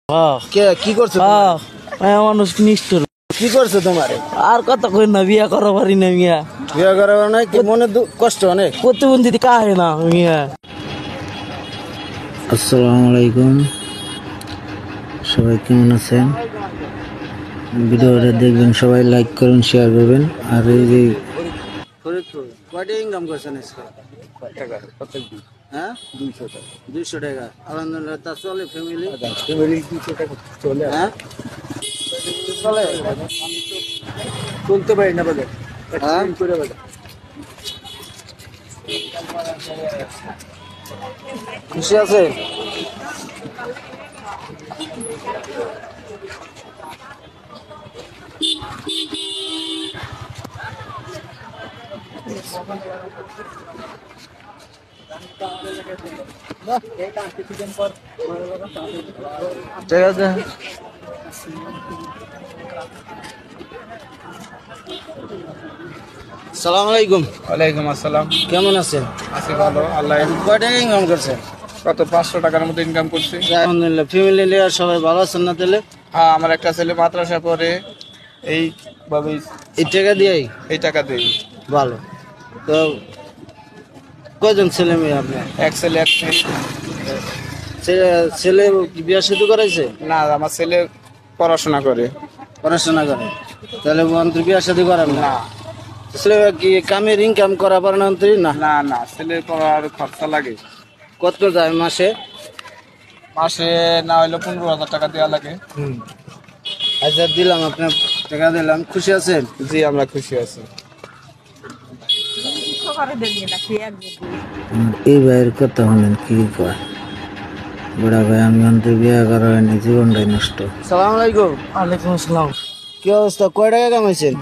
কি করছো? মানুষ নিষ্ঠুর। কি করছো তোমারে? আর কত কই না বিয়া করা পারি না মিয়া। বিয়া করা নাই কি মনে কষ্ট অনেক? প্রতিবন্ধী কাহে না মিয়া। আসসালামু আলাইকুম, সবাই কেমন আছেন? ভিডিওটা দেখবেন, সবাই লাইক করুন, শেয়ার করবেন। আর এই যে কয়টা ইনকাম করছেন টাকা প্রত্যেকদিন? হ্যাঁ 200 টাকা। 200 টাকা আলহামদুলিল্লাহ। তা চলে ফ্যামিলি? ফ্যামিলি 200 টাকা চলে। হ্যাঁ চলে, চলতে পারি না বাজার। হ্যাঁ করে বাজার খুশি আছে? ঠিক আছে। সালাম আলাইকুম। ওয়ালাইকুম আসসালাম। কেমন আছেন? আছি ভালো, আল্লাহ। কয় টাকা ইনকাম করছেন? কত 500 টাকার মতো ইনকাম করছি। আলহামদুলিল্লাহ। ফ্যামিলি নিয়ে সবাই ভালো আছেন না? তাহলে হ্যাঁ, আমার একটা ছেলে মাদ্রাসা পড়ে, এইভাবে এই টাকা দিয়েই এই টাকা দেই। ভালো। তো কয়জন ছেলে মেয়ে আপনার? এক ছেলে এক মেয়ে। ছেলে বিয়ে শুরু করাইছে? না, আমার ছেলে পড়াশোনা করে। পড়াশোনা করে? তাহলে অন্তর বিয়ে শাদী করেন না? না, ছেলে কি কামের ইনকাম করা পারে না অন্তরি? না না না, ছেলে পড়ার খরচা লাগে। কত যায় মাসে? মাসে না হইলে 15,000 টাকা দেওয়া লাগে। আচ্ছা দিলাম, আপনার টাকা দিলাম। খুশি আছেন? জি, আমরা খুশি আছি। এই ভাইয়ের কথা হলেন কি কয়? বড়া ভাই, আমি অন্তর বিয়ে করা হয়নি, জীবনটাই নষ্ট। সালাম আলাইকুম। ওয়ালাইকুম আসসালাম। কি অবস্থা? কয় টাকা কামাইছেন?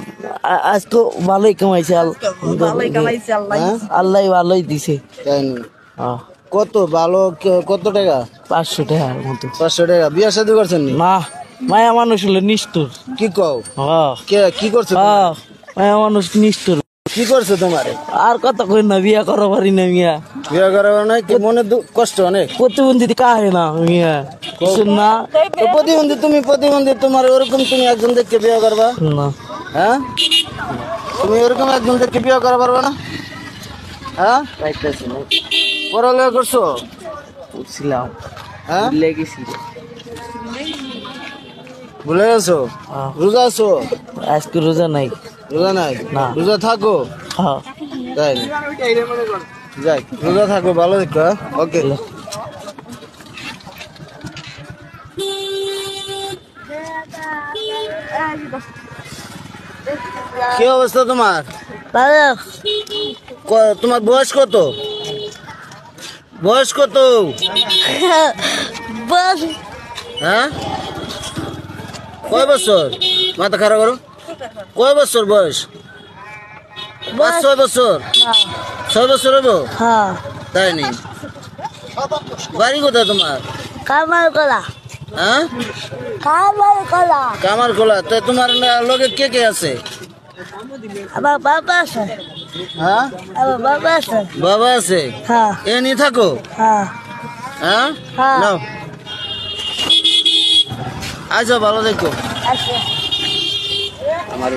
আজ তো ভালোই কামাইছে। আল্লাহ ভালোই দিছে। তাই না? কত ভালো? কত টাকা? 500 টাকার মতো। 500 টাকা। বিয়ে শাদী করছেন না, মায়া মানুষ হলো নিষ্ঠুর। কি কও? কি করছো? মায়া মানুষ নিষ্ঠুর। কি করছো তোমারে? আর কত কই না বিয়া করা পারি না মিয়া। বিয়ে করা নাই কি মনে কষ্ট অনেক? প্রতিবন্ধী কাহে না মিয়া। না প্রতিবন্ধী? তুমি প্রতিবন্ধী, তোমার ওরকম তুমি একজন দেখে বিয়ে করবা? না। হ্যাঁ, তুমি ওরকম একজন দেখে বিয়ে করা পারবা না? হ্যাঁ, পড়ালেখা করছো? ছিলাম। হ্যাঁ, লেগেছি। ভুলে গেছো? রোজা আছো? আজকে রোজা নাই। রোজা নাই? না। রোজা থাকো? হ্যাঁ। তাই যাই, রোজা থাকো, ভালো দেখো। ওকে। কি অবস্থা তোমার? তোমার বয়স কত? বয়স কত? হ্যাঁ, কয় বছর? মাথা খারাপ করো। কয় বছর বয়স? 5-6 বছর? 6 বছর হবো? তাই নি? বাড়ি কোথায় তোমার? কামারকলা। হ্যাঁ, কামারকলা। কামারকোলা। তো তোমার লগে কে কে আছে? আমার বাবা আছে। হ্যাঁ, আমার বাবা আছে। বাবা আছে? হ্যাঁ এ নিয়ে থাকো? হ্যাঁ হ্যাঁ, হ্যাঁ। নাও। আচ্ছা, ভালো দেখো। আচ্ছা। আমার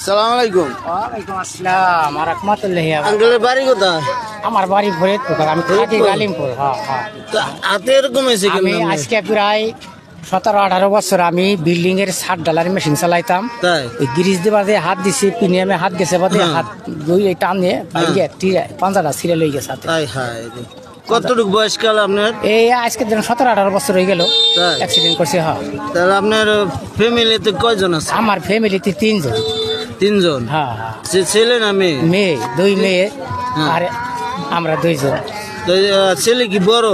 সালাম আলাইকুম। ওয়ালাইকুম আসসালাম ওয়া রাহমাতুল্লাহি ওয়া বারাকাতুহু। আঙ্কেলের বাড়ি কোথায়? আমার বাড়ি ফরিদপুর, আমি থাকি গালিমপুর। হ্যাঁ হ্যাঁ। তো হাতে এরকম হয়েছে কেন? আমি আজকে প্রায় 17-18 বছর আমি বিল্ডিং এর ছাদ ঢালার মেশিন চালাইতাম। তাই? ওই গ্রিজ দিয়ে বাদে হাত দিছি, প্রিমিয়ামে হাত গেছে বাদে হাত দুই টান নিয়ে পাঞ্জাটা ছিঁড়ে লই গেছে হাতে। তাই? হায় রে। কতটুকু বয়সকাল আপনার? এই আজকে যেন 17-18 বছর হয়ে গেল তাই? অ্যাক্সিডেন্ট করছে। হ্যাঁ। তাহলে আপনার ফ্যামিলিতে কয়জন আছে? আমার ফ্যামিলিতে 3 জন। 3 জন? হ্যাঁ হ্যাঁ। সে ছেলে না মেয়ে? মেয়ে, 2 মেয়ে। হ্যাঁ। আর আমরা 2 জন। তো ছেলে কি বড়?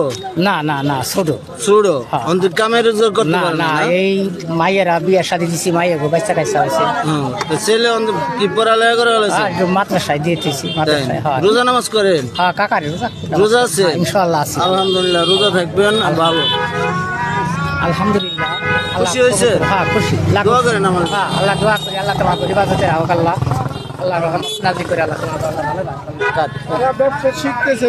না না না, ছোট। ছোট? হ্যাঁ। অন্তত কামের রোজগার করতে না পারে না, না? এই মাইয়েরা বিয়ের সাথে দিছি, মাইয়ের বাচ্চা কাচ্চা হয়েছে। হ্যাঁ। তো ছেলে অন্তত কি পড়ালেখা করে হয়েছে? একটু মাদ্রাসায় দিয়েছি। মাদ্রাসায়। হ্যাঁ। রোজা নামাজ করেন? হ্যাঁ, কাকারে রোজা। রোজা আছে? ইনশাআল্লাহ আছে। আলহামদুলিল্লাহ, রোজা থাকবেন, ভালো। আলহামদুলিল্লাহ। খুশি হয়েছে? হ্যাঁ খুশি। দোয়া করেন আমার। হ্যাঁ, আল্লাহ দোয়া করি, আল্লাহ তোমার ইবাদতে রাখুক আল্লাহ। আল্লাহ রহমত নাজির করে আল্লাহ ভালো ব্যবসা শিখতেছে